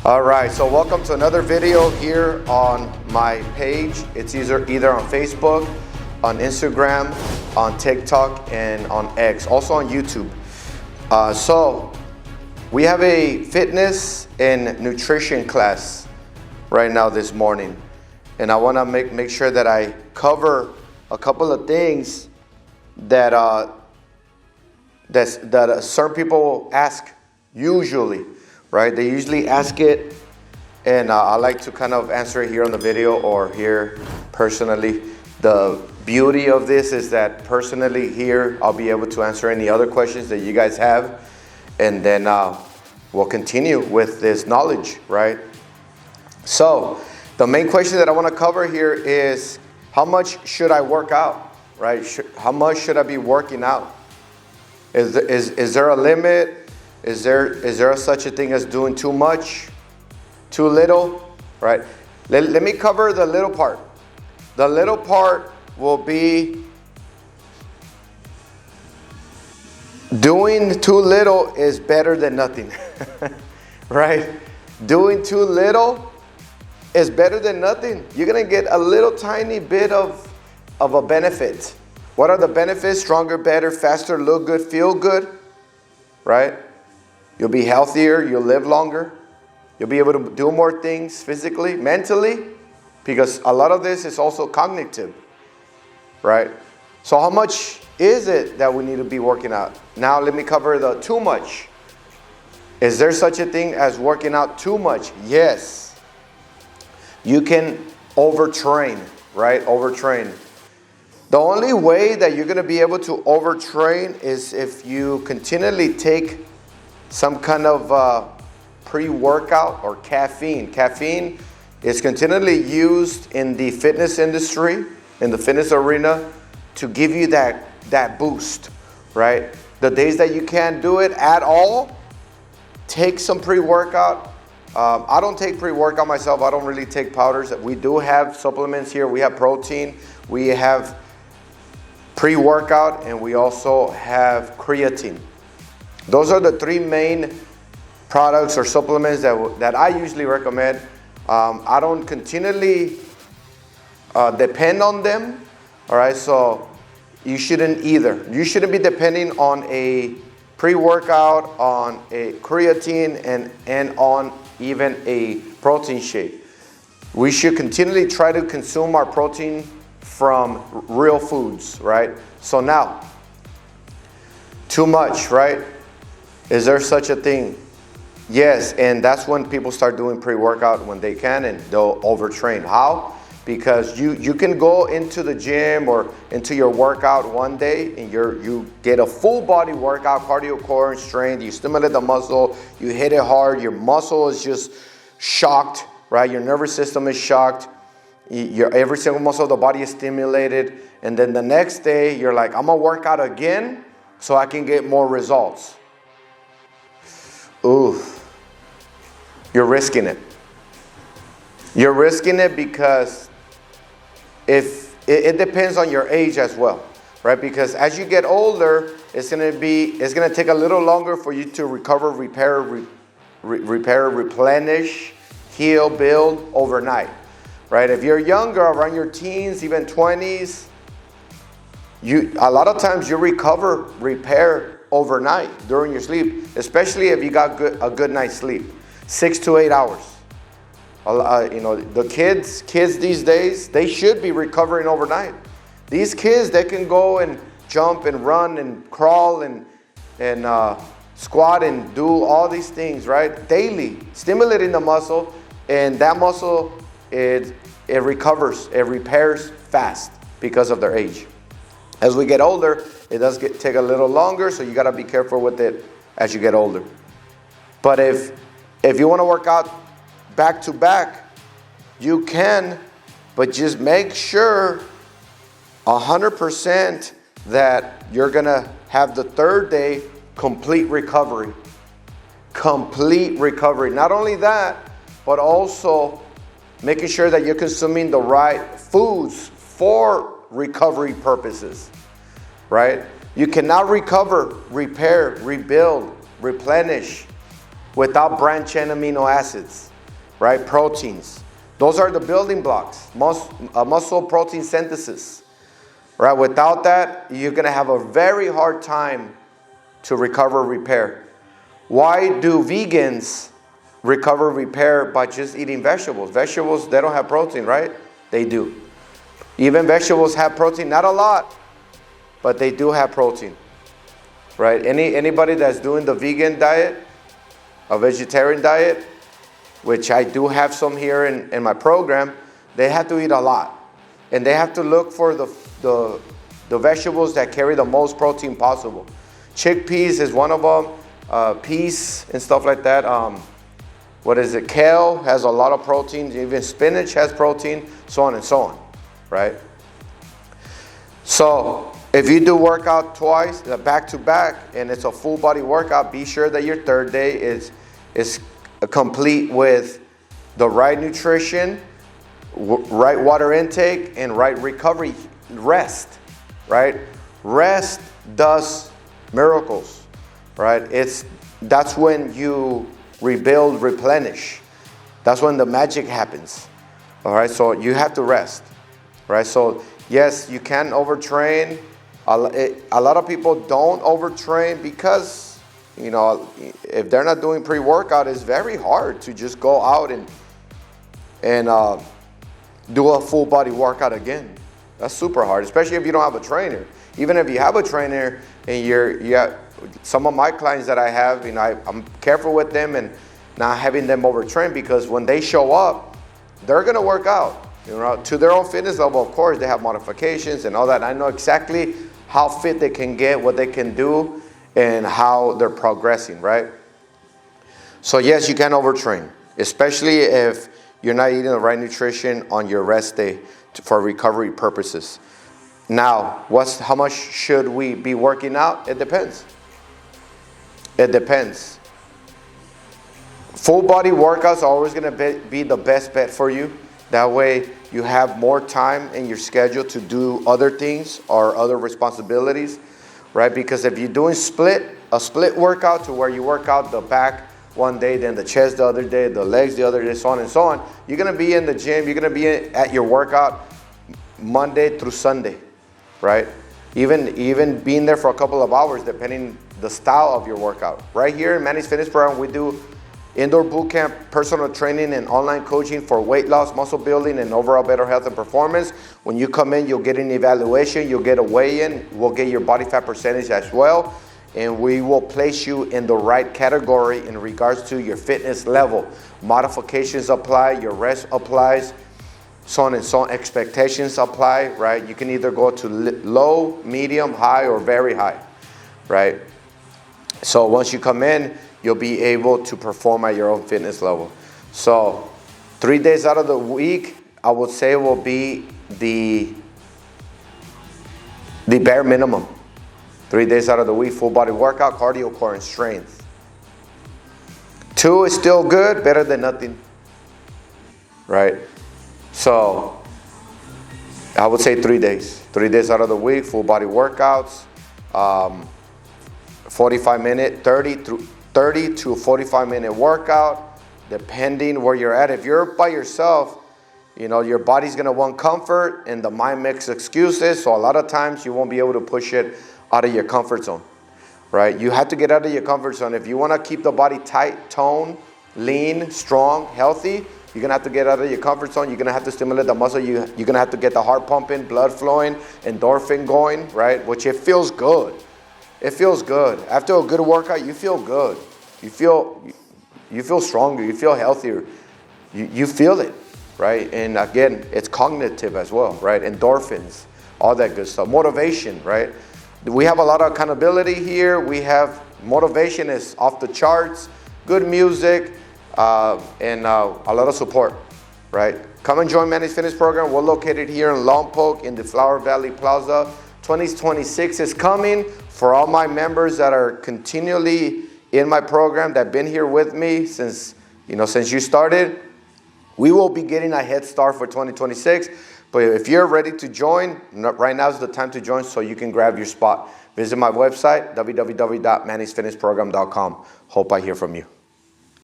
All right, so welcome to another video here on my page. It's either on Facebook, on Instagram, on TikTok, and on X, also on YouTube. So we have a fitness and nutrition class right now this morning, and I want to make sure that I cover a couple of things that certain people ask usually. Right? They usually ask it, and I like to kind of answer it here on the video or here personally. The beauty of this is that personally here, I'll be able to answer any other questions that you guys have, and then we'll continue with this knowledge, right? So the main question that I want to cover here is, how much should I work out, right? How much should I be working out? Is there a limit? Is there such a thing as doing too much, too little, right? Let me cover the little part. The little part will be doing too little is better than nothing, right? Doing too little is better than nothing. You're gonna get a little tiny bit of a benefit. What are the benefits? Stronger, better, faster, look good, feel good, right? You'll be healthier, you'll live longer. You'll be able to do more things physically, mentally, because a lot of this is also cognitive, right? So how much is it that we need to be working out? Now let me cover the too much. Is there such a thing as working out too much? Yes. You can overtrain, right? Overtrain. The only way that you're going to be able to overtrain is if you continually take some kind of pre-workout or caffeine. Caffeine is continually used in the fitness industry, in the fitness arena, to give you that boost, right? The days that you can't do it at all, take some pre-workout. I don't take pre-workout myself. I don't really take powders. We do have supplements here. We have protein. We have pre-workout, and we also have creatine. Those are the three main products or supplements that I usually recommend. I don't continually depend on them, all right? So you shouldn't either. You shouldn't be depending on a pre-workout, on a creatine, and on even a protein shake. We should continually try to consume our protein from real foods, right? So now, too much, right? Is there such a thing? Yes, and that's when people start doing pre-workout when they can, and they'll overtrain. How? Because you can go into the gym or into your workout one day and you get a full body workout, cardio, core, and strength. You stimulate the muscle, you hit it hard, your muscle is just shocked, right? Your nervous system is shocked. Every single muscle of the body is stimulated, and then the next day you're like, I'm gonna work out again so I can get more results. Ooh, you're risking it. You're risking it because if it depends on your age as well, right? Because as you get older, it's gonna take a little longer for you to recover, repair, replenish, heal, build overnight, right? If you're younger, around your teens, even 20s, a lot of times you recover, repair overnight during your sleep, especially if you got a good night's sleep, 6 to 8 hours. The kids these days, they should be recovering overnight. These kids, they can go and jump and run and crawl and squat and do all these things, right? Daily, stimulating the muscle, and that muscle, it recovers, it repairs fast because of their age. As we get older, it does take a little longer, so you got to be careful with it as you get older. But if you want to work out back to back, you can, but just make sure 100% that you're going to have the third day complete recovery. Complete recovery. Not only that, but also making sure that you're consuming the right foods for recovery purposes, right? You cannot recover, repair, rebuild, replenish without branched-chain amino acids. right? Proteins. Those are the building blocks. Muscle protein synthesis, right? Without that, you're gonna have a very hard time to recover, repair. Why do vegans recover, repair by just eating vegetables? Vegetables, they don't have protein, right? They do. Even vegetables have protein, not a lot, but they do have protein, right? Anybody that's doing the vegan diet, a vegetarian diet, which I do have some here in my program, they have to eat a lot. And they have to look for the vegetables that carry the most protein possible. Chickpeas is one of them, peas and stuff like that. What is it? Kale has a lot of protein. Even spinach has protein, so on and so on, right? So if you do workout twice, back to back, and it's a full body workout, be sure that your third day is complete with the right nutrition, right water intake, and right recovery, rest, right? Rest does miracles, right? That's when you rebuild, replenish. That's when the magic happens. All right, so you have to rest, right? So yes, you can overtrain. A lot of people don't overtrain because, you know, if they're not doing pre-workout, it's very hard to just go out and do a full body workout again. That's super hard, especially if you don't have a trainer. Even if you have a trainer and some of my clients that I have, you know, I'm careful with them and not having them overtrain, because when they show up, they're gonna work out, you know, to their own fitness level. Of course, they have modifications and all that. I know exactly how fit they can get, what they can do, and how they're progressing, right? So yes, you can overtrain, especially if you're not eating the right nutrition on your rest day for recovery purposes. Now, how much should we be working out? It depends. It depends. Full body workouts are always going to be the best bet for you. That way you have more time in your schedule to do other things or other responsibilities, right? Because if you're doing a split workout to where you work out the back one day, then the chest the other day, the legs the other day, so on and so on, you're going to be in the gym, you're going to be at your workout Monday through Sunday, right? Even being there for a couple of hours, depending the style of your workout. Right here in Mannys Fitness Program, we do indoor boot camp, personal training, and online coaching for weight loss, muscle building, and overall better health and performance. When you come in, you'll get an evaluation, you'll get a weigh-in, we'll get your body fat percentage as well, and we will place you in the right category in regards to your fitness level. Modifications apply, your rest applies, so on and so on. Expectations apply, right? You can either go to low, medium, high, or very high, right? So once you come in, you'll be able to perform at your own fitness level. So 3 days out of the week, I would say will be the bare minimum. 3 days out of the week, full body workout, cardio, core, and strength. 2 is still good, better than nothing, right? So I would say 3 days. 3 days out of the week, full body workouts, 30 to 45 minute workout, depending where you're at. If you're by yourself, you know, your body's gonna want comfort and the mind makes excuses. So a lot of times you won't be able to push it out of your comfort zone, right? You have to get out of your comfort zone. If you wanna keep the body tight, toned, lean, strong, healthy, you're gonna have to get out of your comfort zone. You're gonna have to stimulate the muscle. You're gonna have to get the heart pumping, blood flowing, endorphin going, right? Which it feels good. It feels good. After a good workout, you feel good. You feel stronger. You feel healthier. You feel it, right? And again, it's cognitive as well, right? Endorphins, all that good stuff. Motivation, right? We have a lot of accountability here. We have motivation is off the charts. Good music. And a lot of support, right? Come and join Mannys Fitness Program. We're located here in Lompoc in the Flower Valley Plaza. 2026 is coming. For all my members that are continually in my program, that have been here with me since you started, we will be getting a head start for 2026. But if you're ready to join, right now is the time to join so you can grab your spot. Visit my website, www.mannysfitnessprogram.com. Hope I hear from you.